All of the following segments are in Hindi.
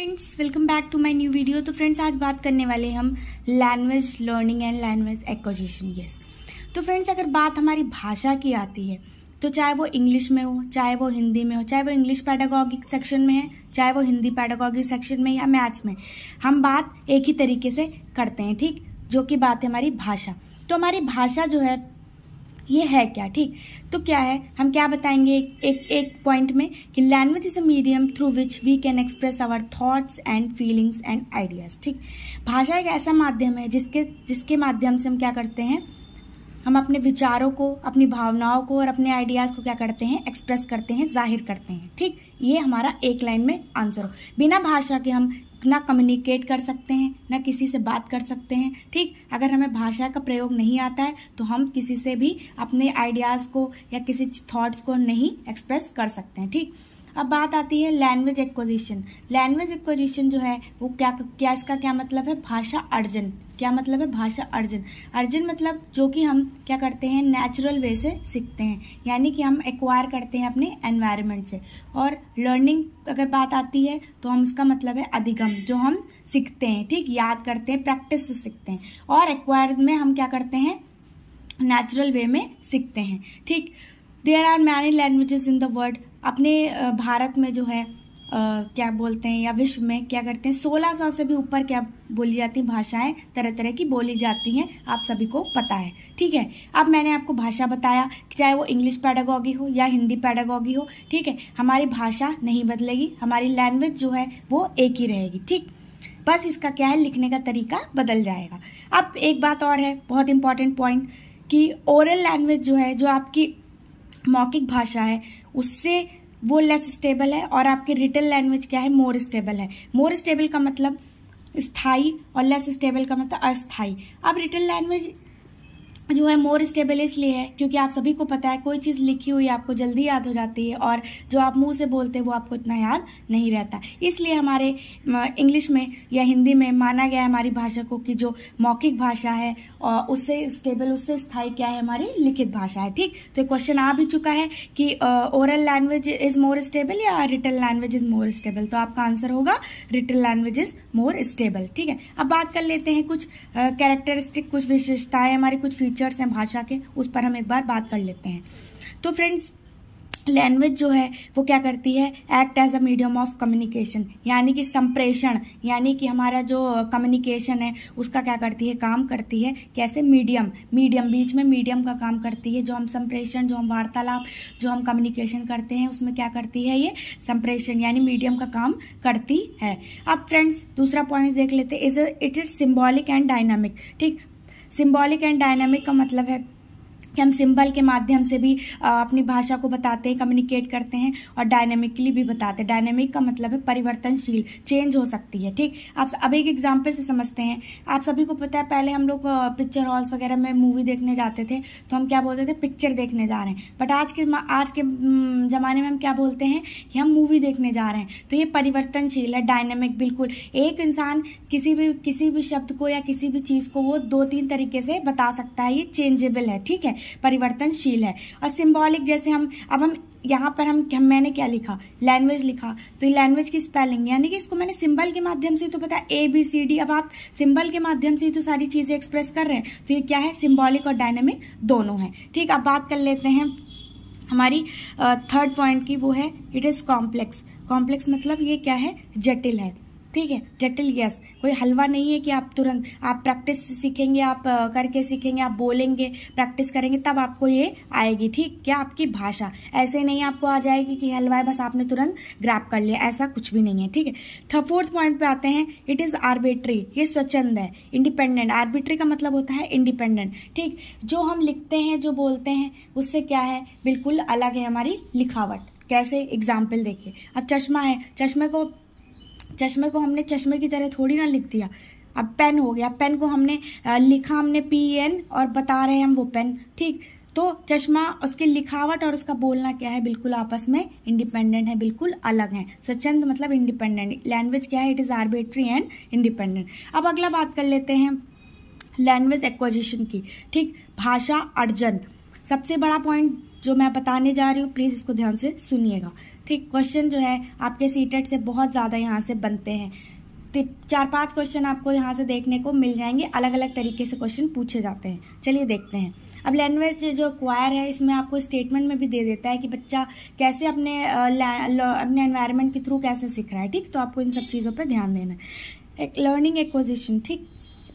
Friends, welcome back to my new video. तो फ्रेंड्स, आज बात करने वाले हम language learning and language acquisition. Yes, तो फ्रेंड्स, अगर बात हमारी भाषा की आती है तो चाहे वो इंग्लिश में हो, चाहे वो हिंदी में हो, चाहे वो इंग्लिश पैडागॉगिक सेक्शन में है, चाहे वो हिंदी पैडागॉगिक सेक्शन में या मैथ्स में, हम बात एक ही तरीके से करते हैं। ठीक, जो कि बात है हमारी भाषा। तो हमारी भाषा जो है ये है क्या? ठीक, तो क्या है, हम क्या बताएंगे एक पॉइंट में कि language is a medium through which we can express our thoughts and feelings and ideas. ठीक, भाषा एक ऐसा माध्यम है जिसके माध्यम से हम क्या करते हैं, हम अपने विचारों को, अपनी भावनाओं को और अपने आइडियाज को क्या करते हैं, एक्सप्रेस करते हैं, जाहिर करते हैं। ठीक, ये हमारा एक लाइन में आंसर हो। बिना भाषा के हम ना कम्युनिकेट कर सकते हैं, ना किसी से बात कर सकते हैं। ठीक, अगर हमें भाषा का प्रयोग नहीं आता है तो हम किसी से भी अपने आइडियाज को या किसी थॉट्स को नहीं एक्सप्रेस कर सकते हैं। ठीक, अब बात आती है लैंग्वेज एक्विजिशन। लैंग्वेज एक्विजिशन जो है वो क्या इसका क्या मतलब है? भाषा अर्जन। क्या मतलब है? भाषा अर्जन। अर्जन मतलब जो कि हम क्या करते हैं, नेचुरल वे से सीखते हैं, यानी कि हम एक्वायर करते हैं अपने एनवायरनमेंट से। और लर्निंग अगर बात आती है तो हम इसका मतलब है अधिगम, जो हम सीखते हैं। ठीक, याद करते हैं, प्रैक्टिस से सीखते हैं। और एक्वायर में हम क्या करते हैं, नेचुरल वे में सीखते हैं। ठीक, there are many languages in the world. अपने भारत में जो है क्या बोलते हैं, या विश्व में क्या करते हैं, 1600 से भी ऊपर क्या बोली जाती भाषाएं, तरह तरह की बोली जाती हैं, आप सभी को पता है। ठीक है, अब मैंने आपको भाषा बताया, चाहे वो इंग्लिश पैडागॉगी हो या हिंदी पैडागॉगी हो। ठीक है, हमारी भाषा नहीं बदलेगी, हमारी लैंग्वेज जो है वो एक ही रहेगी। ठीक, बस इसका क्या है, लिखने का तरीका बदल जाएगा। अब एक बात और है, बहुत इंपॉर्टेंट पॉइंट, कि ओरल लैंग्वेज जो है, जो आपकी मौखिक भाषा है, उससे वो लेस स्टेबल है, और आपकी रिटन लैंग्वेज क्या है, मोर स्टेबल है। मोर स्टेबल का मतलब स्थायी और लेस स्टेबल का मतलब अस्थायी। अब रिटन लैंग्वेज जो है मोर स्टेबल इसलिए है क्योंकि आप सभी को पता है कोई चीज लिखी हुई आपको जल्दी याद हो जाती है, और जो आप मुंह से बोलते हैं वो आपको इतना याद नहीं रहता। इसलिए हमारे इंग्लिश में या हिंदी में माना गया है हमारी भाषा को कि जो मौखिक भाषा है और उससे स्टेबल, उससे स्थायी क्या है, हमारी लिखित भाषा है। ठीक, तो क्वेश्चन आ भी चुका है कि oral language is more stable या written language is more stable, तो आपका आंसर होगा written language is more stable. ठीक है, अब बात कर लेते हैं कुछ कैरेक्टरिस्टिक, कुछ विशेषताएं, हमारे कुछ फीचर्स हैं भाषा के, उस पर हम एक बार बात कर लेते हैं। तो फ्रेंड्स, लैंग्वेज जो है वो क्या करती है, act as a medium of communication, यानी कि संप्रेषण, यानी कि हमारा जो कम्युनिकेशन है उसका क्या करती है, काम करती है। कैसे? मीडियम बीच में मीडियम का काम करती है। जो हम संप्रेषण, जो हम वार्तालाप, जो हम कम्युनिकेशन करते हैं उसमें क्या करती है, ये संप्रेषण यानी मीडियम का काम करती है। अब फ्रेंड्स, दूसरा पॉइंट देख लेते हैं, it is symbolic and dynamic. ठीक, सिम्बॉलिक एंड डायनामिक का मतलब है कि हम सिंबल के माध्यम से भी अपनी भाषा को बताते हैं, कम्युनिकेट करते हैं, और डायनेमिकली भी बताते हैं। डायनेमिक का मतलब है परिवर्तनशील, चेंज हो सकती है। ठीक, आप अब एक एग्जांपल से समझते हैं। आप सभी को पता है पहले हम लोग पिक्चर हॉल्स वगैरह में मूवी देखने जाते थे तो हम क्या बोलते थे, पिक्चर देखने जा रहे हैं। बट आज के जमाने में हम क्या बोलते हैं कि हम मूवी देखने जा रहे हैं। तो ये परिवर्तनशील है, डायनेमिक। बिल्कुल एक इंसान किसी भी शब्द को या किसी भी चीज को वो 2-3 तरीके से बता सकता है। ये चेंजेबल है, ठीक है, परिवर्तनशील है। और सिंबॉलिक, जैसे हम यहाँ पर मैंने क्या लिखा, लैंग्वेज लिखा, तो ये लैंग्वेज की स्पेलिंग, यानी कि इसको मैंने सिंबल के माध्यम से तो पता है ABCD, अब आप सिंबल के माध्यम से तो सारी चीजें एक्सप्रेस कर रहे हैं। तो ये क्या है, सिंबॉलिक और डायनेमिक दोनों है। ठीक, अब बात कर लेते हैं हमारी थर्ड पॉइंट की, वो है इट इज कॉम्प्लेक्स। कॉम्प्लेक्स मतलब ये क्या है, जटिल है। ठीक है, जटिल। यस, कोई हलवा नहीं है कि आप तुरंत, आप प्रैक्टिस सीखेंगे, आप करके सीखेंगे, आप बोलेंगे, प्रैक्टिस करेंगे, तब आपको ये आएगी। ठीक, क्या आपकी भाषा ऐसे नहीं आपको आ जाएगी कि हलवा है, बस आपने तुरंत ग्रैब कर लिया, ऐसा कुछ भी नहीं है। ठीक है, फोर्थ पॉइंट पे आते हैं, इट इज आर्बिट्री, ये स्वच्छंद है, इंडिपेंडेंट। आर्बिट्री का मतलब होता है इंडिपेंडेंट। ठीक, जो हम लिखते हैं, जो बोलते हैं, उससे क्या है, बिल्कुल अलग है हमारी लिखावट। कैसे? एग्जाम्पल देखिए, अब चश्मा है, चश्मे को हमने चश्मे की तरह थोड़ी ना लिख दिया। अब पेन हो गया, पेन को हमने लिखा, हमने PEN, और बता रहे हैं हम वो पेन। ठीक, तो चश्मा, उसकी लिखावट और उसका बोलना क्या है, बिल्कुल आपस में इंडिपेंडेंट है, बिल्कुल अलग है। स्वच्छंद मतलब इंडिपेंडेंट। लैंग्वेज क्या है, it is arbitrary and independent. अब अगला बात कर लेते हैं लैंग्वेज एक्विजिशन की। ठीक, भाषा अर्जन। सबसे बड़ा पॉइंट जो मैं बताने जा रही हूँ, प्लीज इसको ध्यान से सुनिएगा। ठीक, क्वेश्चन जो है आपके सीटेट से बहुत ज़्यादा यहाँ से बनते हैं। 4-5 क्वेश्चन आपको यहाँ से देखने को मिल जाएंगे, अलग अलग तरीके से क्वेश्चन पूछे जाते हैं। चलिए देखते हैं। अब लैंग्वेज जो एक्वायर है, इसमें आपको स्टेटमेंट में भी दे देता है कि बच्चा कैसे अपने एनवायरनमेंट के थ्रू कैसे सीख रहा है। ठीक, तो आपको इन सब चीज़ों पे ध्यान देना है। लर्निंग एक्विजिशन, ठीक,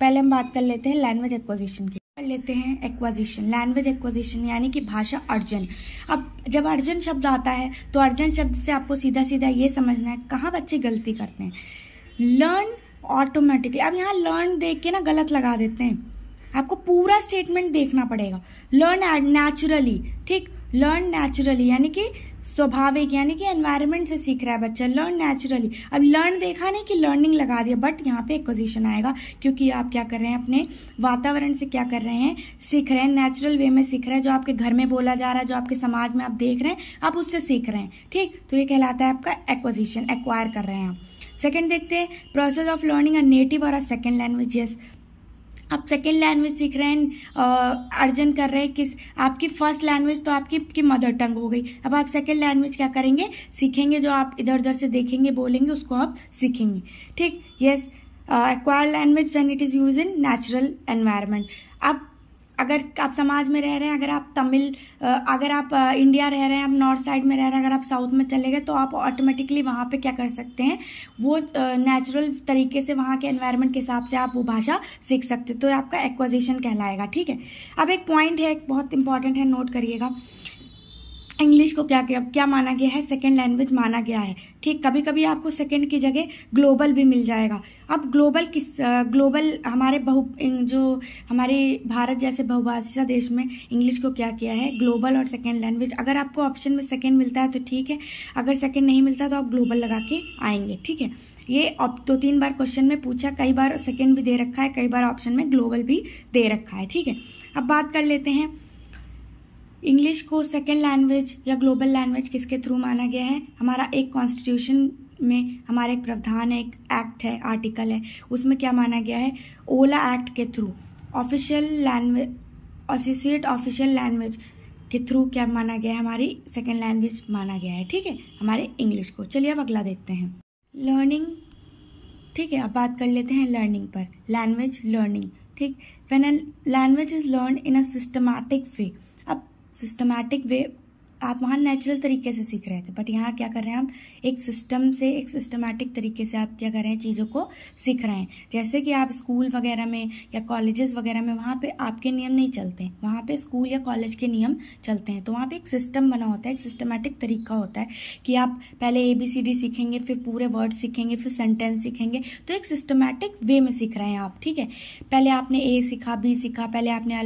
पहले हम बात कर लेते हैं लैंग्वेज एक्विजिशन की। कर लेते हैं एक्विजिशन, लैंग्वेज एक्विजिशन यानी कि भाषा अर्जन। अब जब अर्जन शब्द आता है तो अर्जन शब्द से आपको सीधा सीधा ये समझना है कहाँ बच्चे गलती करते हैं। लर्न ऑटोमेटिकली, अब यहाँ लर्न देख के ना गलत लगा देते हैं, आपको पूरा स्टेटमेंट देखना पड़ेगा। लर्न नेचुरली, ठीक, लर्न नेचुरली यानी कि स्वाभाविक, यानी कि एनवायरनमेंट से सीख रहा है बच्चा, लर्न नेचुरली। अब लर्न देखा नहीं कि लर्निंग लगा दिया, बट यहाँ पे एक्विजिशन आएगा क्योंकि आप क्या कर रहे हैं, अपने वातावरण से क्या कर रहे हैं, सीख रहे हैं, नेचुरल वे में सीख रहे हैं। जो आपके घर में बोला जा रहा है, जो आपके समाज में आप देख रहे हैं, आप उससे सीख रहे हैं। ठीक, तो ये कहलाता है आपका एक्विजिशन, एक्वायर कर रहे हैं आप। सेकेंड देखते हैं, process of learning a native और अ सेकेंड लैंग्वेज। यस, आप सेकेंड लैंग्वेज सीख रहे हैं, अर्जन कर रहे हैं किस, आपकी फर्स्ट लैंग्वेज तो आपकी मदर टंग हो गई। अब आप सेकेंड लैंग्वेज क्या करेंगे, सीखेंगे, जो आप इधर उधर से देखेंगे बोलेंगे उसको आप सीखेंगे। ठीक, yes, acquire language when it is use in natural environment. अब अगर आप समाज में रह रहे हैं, अगर आप तमिल, अगर आप इंडिया रह रहे हैं, आप नॉर्थ साइड में रह रहे हैं, अगर आप साउथ में चले गए तो आप ऑटोमेटिकली वहाँ पे क्या कर सकते हैं, वो नेचुरल तरीके से वहाँ के एनवायरनमेंट के हिसाब से आप वो भाषा सीख सकते हैं। तो आपका एक्विजिशन कहलाएगा। ठीक है, अब एक पॉइंट है, बहुत इंपॉर्टेंट है, नोट करिएगा। इंग्लिश को क्या माना गया है, सेकेंड लैंग्वेज माना गया है। ठीक, कभी कभी आपको सेकेंड की जगह ग्लोबल भी मिल जाएगा। अब ग्लोबल हमारे जो हमारे भारत जैसे बहुभाषा देश में इंग्लिश को क्या किया है, ग्लोबल और सेकेंड लैंग्वेज। अगर आपको ऑप्शन में सेकेंड मिलता है तो ठीक है, अगर सेकेंड नहीं मिलता तो आप ग्लोबल लगा के आएंगे। ठीक है, ये 2-3 बार क्वेश्चन में पूछा, कई बार सेकेंड भी दे रखा है, कई बार ऑप्शन में ग्लोबल भी दे रखा है। ठीक है, अब बात कर लेते हैं इंग्लिश को सेकेंड लैंग्वेज या ग्लोबल लैंग्वेज किसके थ्रू माना गया है। हमारा एक कॉन्स्टिट्यूशन में हमारा एक प्रावधान है, एक एक्ट है, आर्टिकल है, उसमें क्या माना गया है, ओला एक्ट के through official language, associate official language के थ्रू क्या माना गया है, हमारी सेकेंड लैंग्वेज माना गया है। ठीक है, हमारे इंग्लिश को। चलिए अब अगला देखते हैं, लर्निंग। ठीक है, अब बात कर लेते हैं लर्निंग पर, लैंग्वेज लर्निंग। ठीक, when a language is learn in a systematic way. अब सिस्टमैटिक वे, आप वहाँ नेचुरल तरीके से सीख रहे थे, बट यहाँ क्या कर रहे हैं, आप एक सिस्टम से, एक सिस्टमैटिक तरीके से आप क्या कर रहे हैं, चीज़ों को सीख रहे हैं। जैसे कि आप स्कूल वगैरह में या कॉलेजेस वगैरह में, वहाँ पे आपके नियम नहीं चलते हैं, वहाँ पे स्कूल या कॉलेज के नियम चलते हैं। तो वहाँ पे एक सिस्टम बना होता है, एक सिस्टमैटिक तरीका होता है कि आप पहले ABCD सीखेंगे, फिर पूरे वर्ड सीखेंगे, फिर सेंटेंस सीखेंगे। तो एक सिस्टमैटिक वे में सीख रहे हैं आप। ठीक है, पहले आपने A सीखा, B सीखा, पहले आपने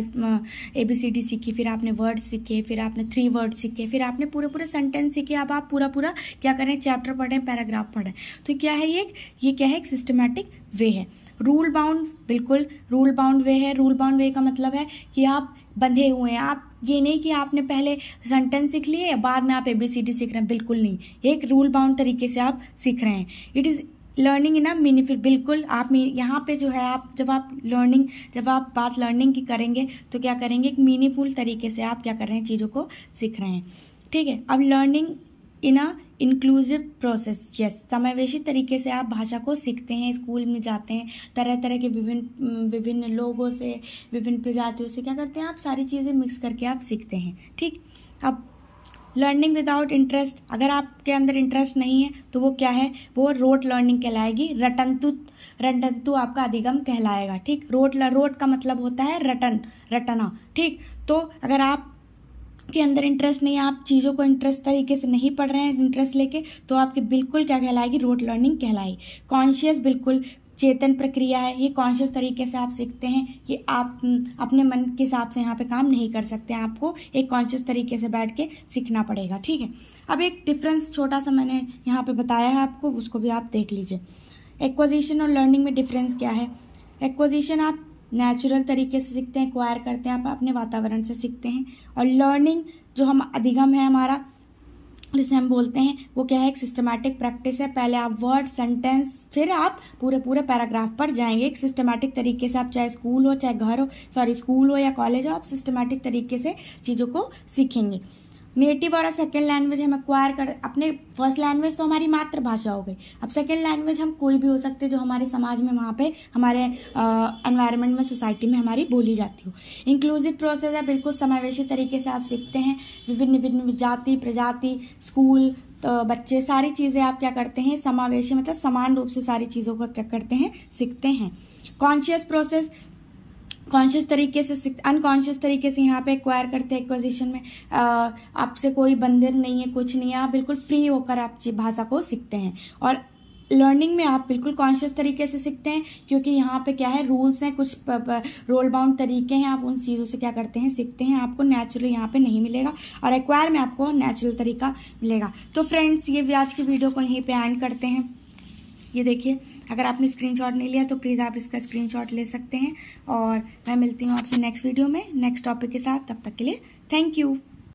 ABCD सीखी, फिर आपने वर्ड सीखे, फिर आपने 3 वर्ड सीखे, फिर आपने पूरे सेंटेंस सीखे। अब आप पूरा क्या करें, चैप्टर पढ़ें, पैराग्राफ पढ़ें। तो क्या है ये क्या है, एक सिस्टमैटिक वे है। रूल बाउंड, बिल्कुल रूल बाउंड वे है। रूल बाउंड वे का मतलब है कि आप बंधे हुए हैं, आप ये नहीं कि आपने पहले सेंटेंस सीख लिए बाद में आप ABCD सीख रहे हैं, बिल्कुल नहीं। एक रूल बाउंड तरीके से आप सीख रहे हैं। It is learning in a meaningful, बिल्कुल आप यहाँ पे जो है, आप जब आप बात लर्निंग की करेंगे तो क्या करेंगे, एक मीनिंगफुल तरीके से आप क्या कर रहे हैं, चीज़ों को सीख रहे हैं। ठीक है, अब लर्निंग इन अ इंक्लूसिव प्रोसेस। यस, समावेशी तरीके से आप भाषा को सीखते हैं, स्कूल में जाते हैं, तरह तरह के विभिन्न लोगों से, विभिन्न प्रजातियों से क्या करते हैं, आप सारी चीज़ें मिक्स करके आप सीखते हैं। ठीक, अब लर्निंग विदाउट इंटरेस्ट, अगर आपके अंदर इंटरेस्ट नहीं है तो वो क्या है, वो रोट लर्निंग कहलाएगी। रटंतु आपका अधिगम कहलाएगा। ठीक, रोट का मतलब होता है रटना। ठीक, तो अगर आप के अंदर इंटरेस्ट नहीं है, आप चीज़ों को इंटरेस्ट तरीके से नहीं पढ़ रहे हैं इंटरेस्ट लेके, तो आपकी बिल्कुल क्या कहलाएगी, रोट लर्निंग कहलाएगी। कॉन्शियस, बिल्कुल चेतन प्रक्रिया है, ये कॉन्शियस तरीके से आप सीखते हैं, ये आप अपने मन के हिसाब से यहाँ पे काम नहीं कर सकते, आपको एक कॉन्शियस तरीके से बैठ के सीखना पड़ेगा। ठीक है, अब एक डिफरेंस छोटा सा मैंने यहाँ पे बताया है आपको, उसको भी आप देख लीजिए। एक्विजिशन और लर्निंग में डिफरेंस क्या है। एक्विजिशन आप नेचुरल तरीके से सीखते हैं, एक्वायर करते हैं, आप अपने वातावरण से सीखते हैं। और लर्निंग जो हम अधिगम है हमारा, जिसे हम बोलते हैं, वो क्या है, एक सिस्टमैटिक प्रैक्टिस है। पहले आप वर्ड, सेंटेंस, फिर आप पूरे पैराग्राफ पर जाएंगे। एक सिस्टमैटिक तरीके से आप, चाहे स्कूल हो, चाहे घर हो, स्कूल हो या कॉलेज हो, आप सिस्टमैटिक तरीके से चीज़ों को सीखेंगे। नेटिव और सेकेंड लैंग्वेज हम एक्वायर कर, अपने फर्स्ट लैंग्वेज तो हमारी मातृभाषा हो गई, अब सेकेंड लैंग्वेज हम कोई भी हो सकते जो हमारे समाज में, वहाँ पे हमारे एनवायरनमेंट में, सोसाइटी में हमारी बोली जाती हो। इंक्लूसिव प्रोसेस है, बिल्कुल समावेशी तरीके से आप सीखते हैं। विभिन्न विभिन्न जाति प्रजाति, स्कूल, तो बच्चे, सारी चीजें आप क्या करते हैं, समावेशी मतलब समान रूप से सारी चीजों को क्या करते हैं, सीखते हैं। कॉन्शियस प्रोसेस, कॉन्शियस तरीके से, अनकॉन्शियस तरीके से यहाँ पे एक्वायर करते हैं। एक्विजिशन में आपसे कोई बंधन नहीं है, कुछ नहीं है, आप बिल्कुल फ्री होकर आप भाषा को सीखते हैं। और लर्निंग में आप बिल्कुल कॉन्शियस तरीके से सीखते हैं, क्योंकि यहाँ पे क्या है, रूल्स हैं, कुछ रोल बाउंड तरीके हैं, आप उन चीजों से क्या करते हैं, सीखते हैं। आपको नेचुरली यहाँ पे नहीं मिलेगा, और एक्वायर में आपको नेचुरल तरीका मिलेगा। तो फ्रेंड्स, ये आज की वीडियो को यहीं पे एंड करते हैं। ये देखिए, अगर आपने स्क्रीनशॉट नहीं लिया तो प्लीज़ आप इसका स्क्रीनशॉट ले सकते हैं। और मैं मिलती हूँ आपसे नेक्स्ट वीडियो में नेक्स्ट टॉपिक के साथ। तब तक के लिए थैंक यू।